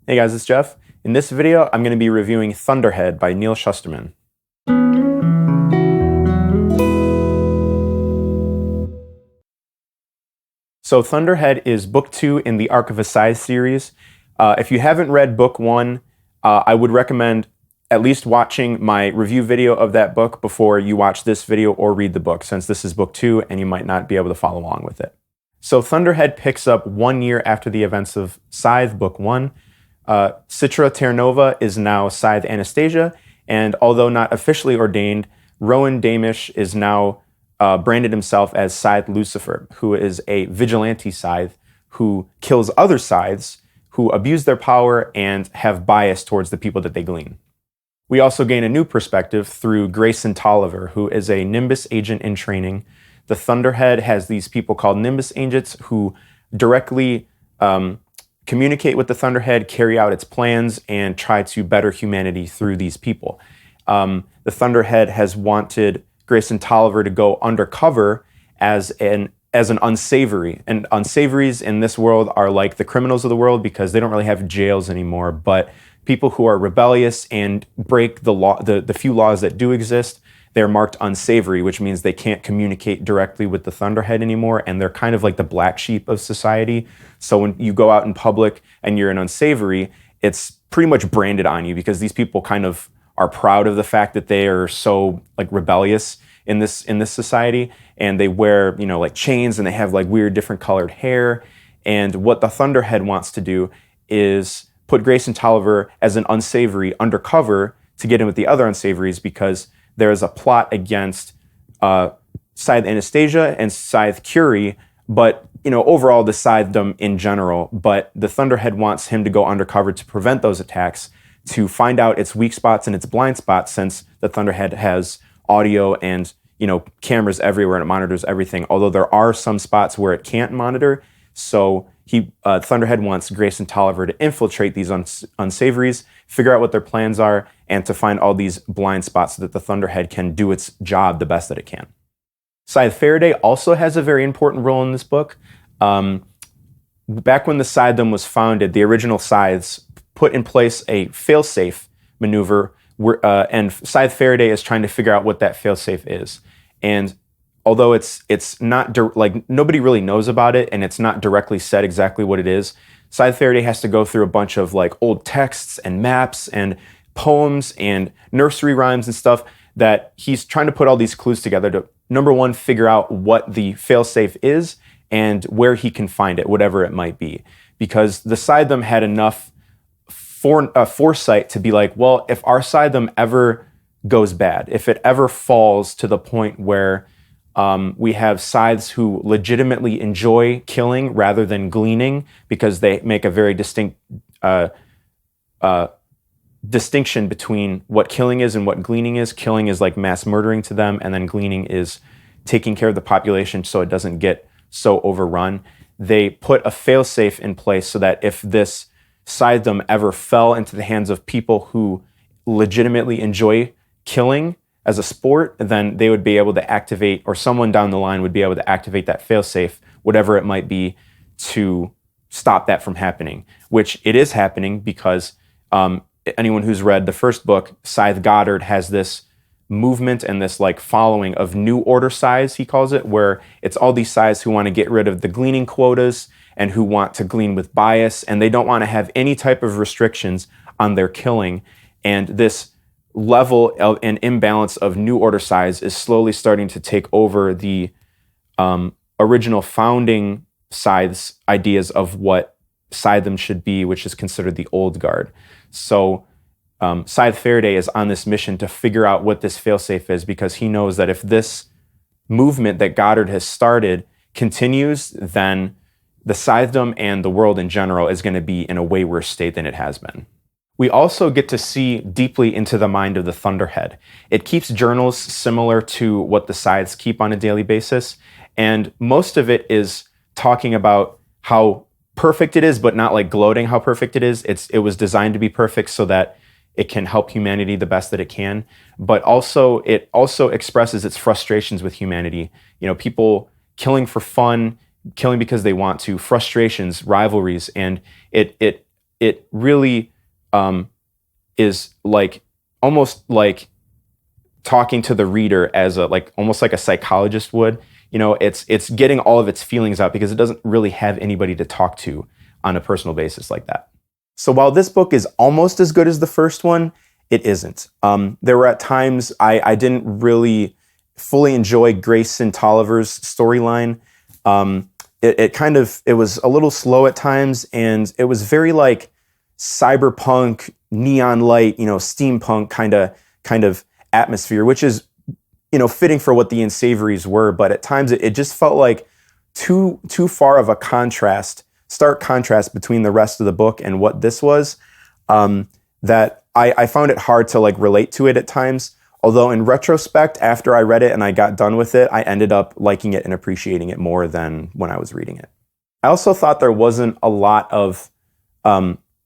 Hey guys, it's Jeff. In this video, I'm going to be reviewing Thunderhead by Neal Shusterman. So Thunderhead is book 2 in the Arc of a Scythe series. If you haven't read book 1, I would recommend at least watching my review video of that book before you watch this video or read the book, since this is book 2 and you might not be able to follow along with it. So Thunderhead picks up 1 year after the events of Scythe, book 1. Citra Terranova is now Scythe Anastasia, and although not officially ordained, Rowan Damish is now branded himself as Scythe Lucifer, who is a vigilante Scythe who kills other Scythes who abuse their power and have bias towards the people that they glean. We also gain a new perspective through Grayson Tolliver, who is a Nimbus agent in training. The Thunderhead has these people called Nimbus agents who directly communicate with the Thunderhead, carry out its plans, and try to better humanity through these people. The Thunderhead has wanted Grayson Tolliver to go undercover as an unsavory. And unsavories in this world are like the criminals of the world because they don't really have jails anymore. But people who are rebellious and break the law, the few laws that do exist, they're marked unsavory, which means they can't communicate directly with the Thunderhead anymore, and they're kind of like the black sheep of society. So when you go out in public and you're an unsavory, it's pretty much branded on you because these people kind of are proud of the fact that they are so like rebellious in this society, and they wear, you know, like chains, and they have like weird different colored hair. And what the Thunderhead wants to do is put Grayson Tolliver as an unsavory undercover to get in with the other unsavories, because there is a plot against Scythe Anastasia and Scythe Curie, but overall the Scythedom in general. But the Thunderhead wants him to go undercover to prevent those attacks, to find out its weak spots and its blind spots, since the Thunderhead has audio and cameras everywhere and it monitors everything. Although there are some spots where it can't monitor, so Thunderhead wants Grayson Tolliver to infiltrate these unsavories, figure out what their plans are, and to find all these blind spots so that the Thunderhead can do its job the best that it can. Scythe Faraday also has a very important role in this book. Back when the Scythedom was founded, the original Scythes put in place a failsafe maneuver, and Scythe Faraday is trying to figure out what that failsafe is. And although it's not like nobody really knows about it, and it's not directly said exactly what it is, Scythe Faraday has to go through a bunch of like old texts and maps and poems and nursery rhymes and stuff that he's trying to put all these clues together to, number one, figure out what the failsafe is and where he can find it, whatever it might be. Because the Scythedom had enough foresight to be like, well, if our Scythedom ever goes bad, if it ever falls to the point where we have Scythes who legitimately enjoy killing rather than gleaning, because they make a very distinct distinction between what killing is and what gleaning is. Killing is like mass murdering to them, and then gleaning is taking care of the population so it doesn't get so overrun. They put a failsafe in place so that if this Scythedom ever fell into the hands of people who legitimately enjoy killing as a sport, then they would be able to activate, or someone down the line would be able to activate that failsafe, whatever it might be, to stop that from happening, which it is happening because anyone who's read the first book, Scythe Goddard, has this movement and this like following of New Order Scythes, he calls it, where it's all these Scythes who want to get rid of the gleaning quotas and who want to glean with bias, and they don't want to have any type of restrictions on their killing. And this level of an imbalance of New Order Scythes is slowly starting to take over the original founding Scythes ideas of what Scythedom should be, which is considered the old guard. So Scythe Faraday is on this mission to figure out what this failsafe is, because he knows that if this movement that Goddard has started continues, then the Scythedom and the world in general is going to be in a way worse state than it has been. We also get to see deeply into the mind of the Thunderhead. It keeps journals similar to what the Scythes keep on a daily basis, and most of it is talking about how perfect it is, but not like gloating how perfect it is. It was designed to be perfect so that it can help humanity the best that it can, but it also expresses its frustrations with humanity. People killing for fun, killing because they want to, frustrations, rivalries, and it it really is like almost like talking to the reader as a like almost like a psychologist would. You know, it's getting all of its feelings out because it doesn't really have anybody to talk to on a personal basis like that. So while this book is almost as good as the first one, it isn't. There were at times I didn't really fully enjoy Grayson Tolliver's storyline. It was a little slow at times, and it was very like cyberpunk, neon light, you know, steampunk kind of atmosphere, which is, you know, fitting for what the Unsavories were. But at times it just felt like too far of a stark contrast between the rest of the book and what this was, that I found it hard to like relate to it at times. Although in retrospect, after I read it and I got done with it, I ended up liking it and appreciating it more than when I was reading it. I also thought there wasn't a lot of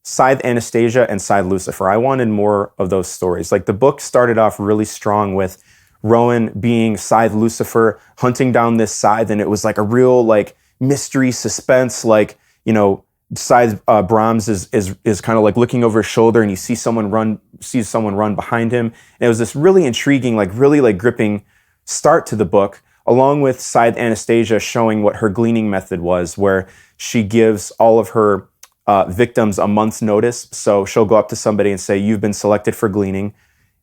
Scythe Anastasia and Scythe Lucifer. I wanted more of those stories. Like the book started off really strong with Rowan being Scythe Lucifer, hunting down this Scythe, and it was like a real like mystery suspense, like, you know, Scythe Brahms is kind of like looking over his shoulder, and you see someone run behind him. And it was this really intriguing, like really like gripping start to the book, along with Scythe Anastasia showing what her gleaning method was, where she gives all of her victims a month's notice. So she'll go up to somebody and say, "You've been selected for gleaning.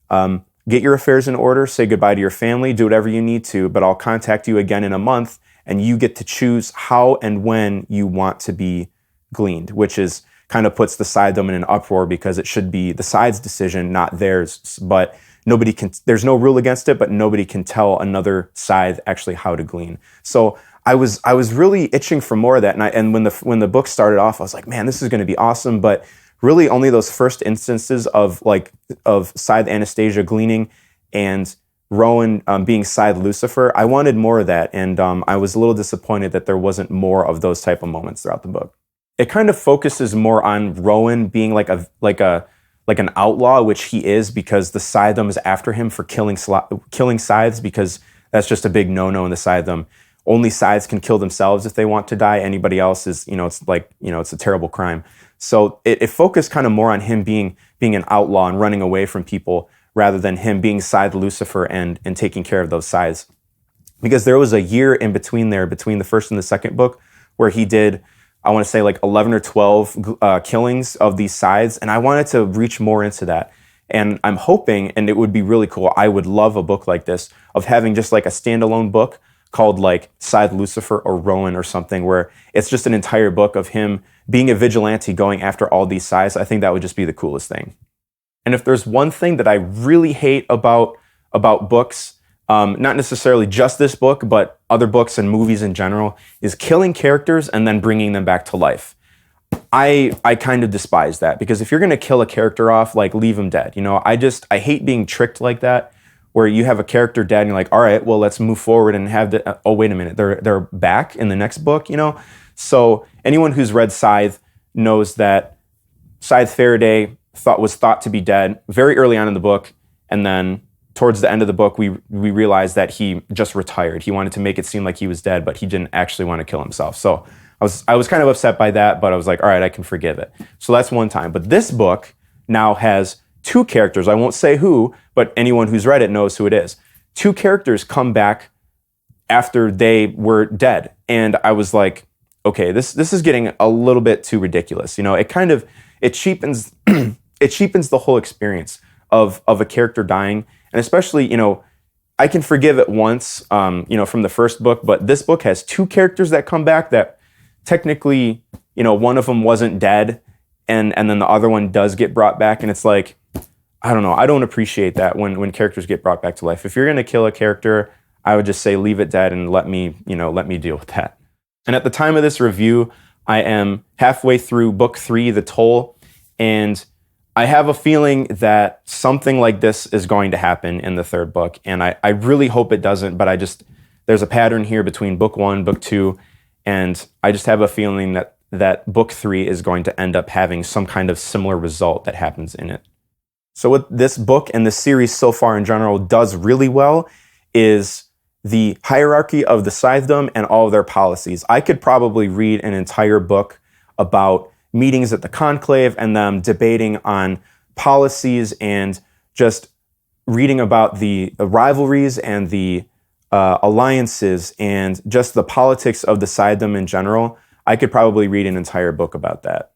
Get your affairs in order, say goodbye to your family, do whatever you need to, but I'll contact you again in a month, and you get to choose how and when you want to be gleaned," which is kind of puts the Scythedom in an uproar because it should be the Scythe's decision, not theirs. But there's no rule against it, but nobody can tell another Scythe actually how to glean. So I was really itching for more of that. And when the book started off, I was like, man, this is going to be awesome. But really only those first instances of Scythe Anastasia gleaning and Rowan being Scythe Lucifer, I wanted more of that. And I was a little disappointed that there wasn't more of those type of moments throughout the book. It kind of focuses more on Rowan being like an outlaw, which he is, because the Scythedom is after him for killing Scythes, because that's just a big no-no in the Scythedom. Only Scythes can kill themselves if they want to die. Anybody else is, it's a terrible crime. So it focused kind of more on him being an outlaw and running away from people, rather than him being Scythe Lucifer and taking care of those Scythes. Because there was a year in between the first and the second book, where he did, I want to say like 11 or 12 killings of these Scythes, and I wanted to reach more into that. And I'm hoping, and it would be really cool, I would love a book like this, of having just like a standalone book called like Scythe Lucifer or Rowan or something, where it's just an entire book of him being a vigilante going after all these Scythes. I think that would just be the coolest thing. And if there's one thing that I really hate about books, not necessarily just this book, but other books and movies in general, is killing characters and then bringing them back to life. I kind of despise that, because if you're going to kill a character off, like, leave them dead. You know, I hate being tricked like that, where you have a character dead and you're like, all right, well, let's move forward and have oh, wait a minute, they're back in the next book, you know? So anyone who's read Scythe knows that Scythe Faraday was thought to be dead very early on in the book, and then towards the end of the book, we realized that he just retired. He wanted to make it seem like he was dead, but he didn't actually want to kill himself. So I was kind of upset by that, but I was like, all right, I can forgive it. So that's one time. But this book now has two characters. I won't say who, but anyone who's read it knows who it is. Two characters come back after they were dead. And I was like, okay, this is getting a little bit too ridiculous. You know, it cheapens it cheapens the whole experience of a character dying. And especially, you know, I can forgive it once, from the first book, but this book has two characters that come back that technically, you know, one of them wasn't dead, and then the other one does get brought back. And it's like, I don't know, I don't appreciate that when characters get brought back to life. If you're going to kill a character, I would just say leave it dead and let me deal with that. And at the time of this review, I am halfway through book 3, The Toll, and I have a feeling that something like this is going to happen in the third book, and I really hope it doesn't, but there's a pattern here between book 1, book 2, and I just have a feeling that book 3 is going to end up having some kind of similar result that happens in it. So what this book and the series so far in general does really well is the hierarchy of the Scythedom and all of their policies. I could probably read an entire book about meetings at the conclave and them debating on policies and just reading about the rivalries and the alliances and just the politics of the Scythedom in general, I could probably read an entire book about that.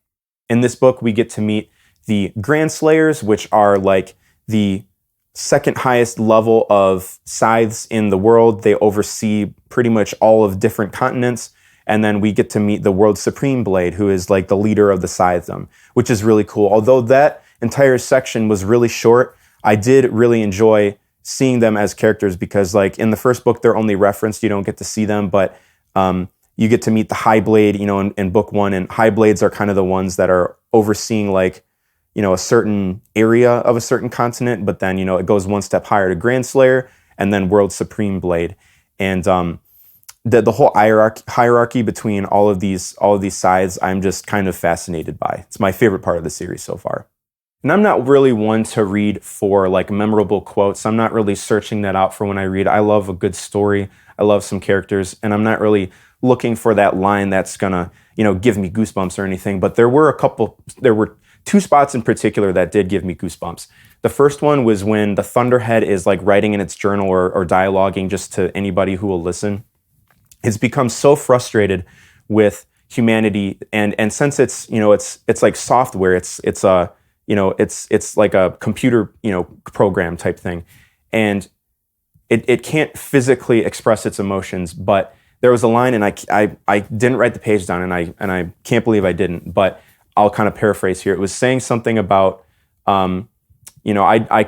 In this book, we get to meet the Grand Slayers, which are like the second highest level of scythes in the world. They oversee pretty much all of different continents. And then we get to meet the World Supreme Blade, who is like the leader of the Scythedom, which is really cool. Although that entire section was really short, I did really enjoy seeing them as characters because like in the first book, they're only referenced. You don't get to see them, but you get to meet the High Blade, in book 1. And High Blades are kind of the ones that are overseeing like, a certain area of a certain continent, but then, it goes one step higher to Grand Slayer and then World Supreme Blade. And the whole hierarchy between all of these sides, I'm just kind of fascinated by. It's my favorite part of the series so far. And I'm not really one to read for like memorable quotes. I'm not really searching that out for when I read. I love a good story. I love some characters, and I'm not really looking for that line that's gonna, give me goosebumps or anything. But there were two spots in particular that did give me goosebumps. The first one was when the Thunderhead is like writing in its journal or dialoguing just to anybody who will listen. It's become so frustrated with humanity, and since it's it's like software, it's like a computer program type thing, and it can't physically express its emotions. But there was a line, and I didn't write the page down, and I can't believe I didn't, but I'll kind of paraphrase here. It was saying something about, I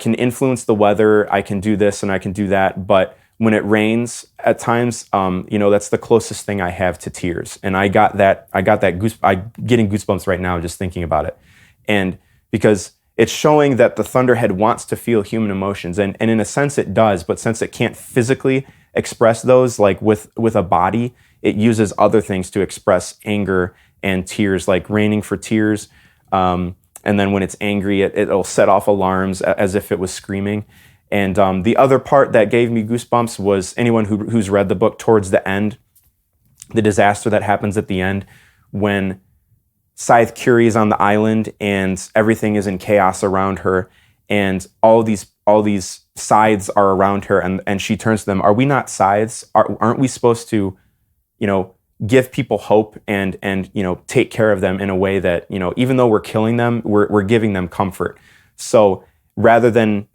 can influence the weather, I can do this and I can do that, but when it rains at times, that's the closest thing I have to tears. And I'm getting goosebumps right now just thinking about it. And because it's showing that the Thunderhead wants to feel human emotions, and in a sense it does, but since it can't physically express those, like with a body, it uses other things to express anger and tears, like raining for tears. And then when it's angry, it'll set off alarms as if it was screaming. And the other part that gave me goosebumps was anyone who's read the book towards the end, the disaster that happens at the end when Scythe Curie is on the island and everything is in chaos around her, and all these scythes are around her, and she turns to them. Are we not scythes? Aren't we supposed to, give people hope and take care of them in a way that, even though we're killing them, we're giving them comfort. So rather than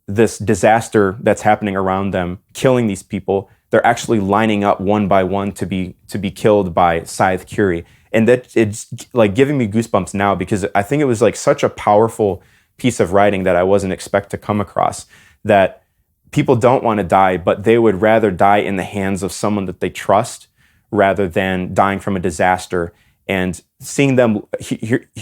this disaster that's happening around them killing these people, they're actually lining up one by one to be killed by Scythe Curie. And that it's like giving me goosebumps now, because I think it was like such a powerful piece of writing that I wasn't expect to come across, that people don't want to die, but they would rather die in the hands of someone that they trust rather than dying from a disaster. And seeing them,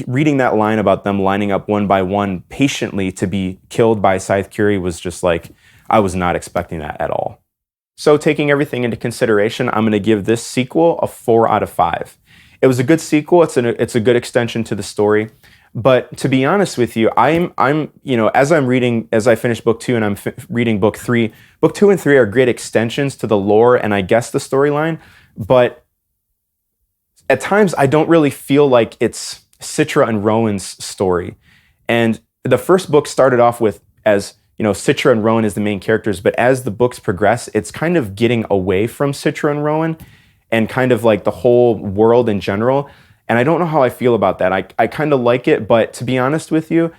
reading that line about them lining up one by one patiently to be killed by Scythe Curie was just like, I was not expecting that at all. So taking everything into consideration, I'm going to give this sequel a 4 out of 5. It was a good sequel. It's a good extension to the story. But to be honest with you, I'm as I finish book 2 and I'm reading book 3, book 2 and 3 are great extensions to the lore and I guess the storyline. But at times I don't really feel like it's Citra and Rowan's story. And the first book started off with as, Citra and Rowan as the main characters, but as the books progress, it's kind of getting away from Citra and Rowan and kind of like the whole world in general. And I don't know how I feel about that. I kind of like it, but to be honest with you,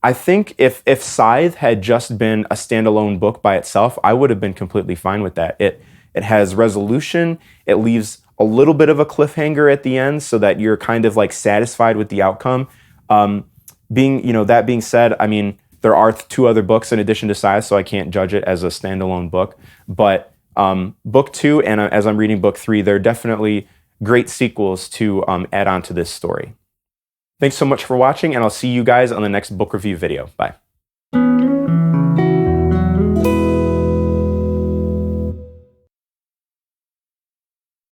I think if Scythe had just been a standalone book by itself, I would have been completely fine with that. It has resolution. It leaves a little bit of a cliffhanger at the end so that you're kind of like satisfied with the outcome. That being said, I mean, there are 2 other books in addition to Scythe, so I can't judge it as a standalone book. But book 2 and as I'm reading book 3, they're definitely great sequels to add on to this story. Thanks so much for watching, and I'll see you guys on the next book review video. Bye.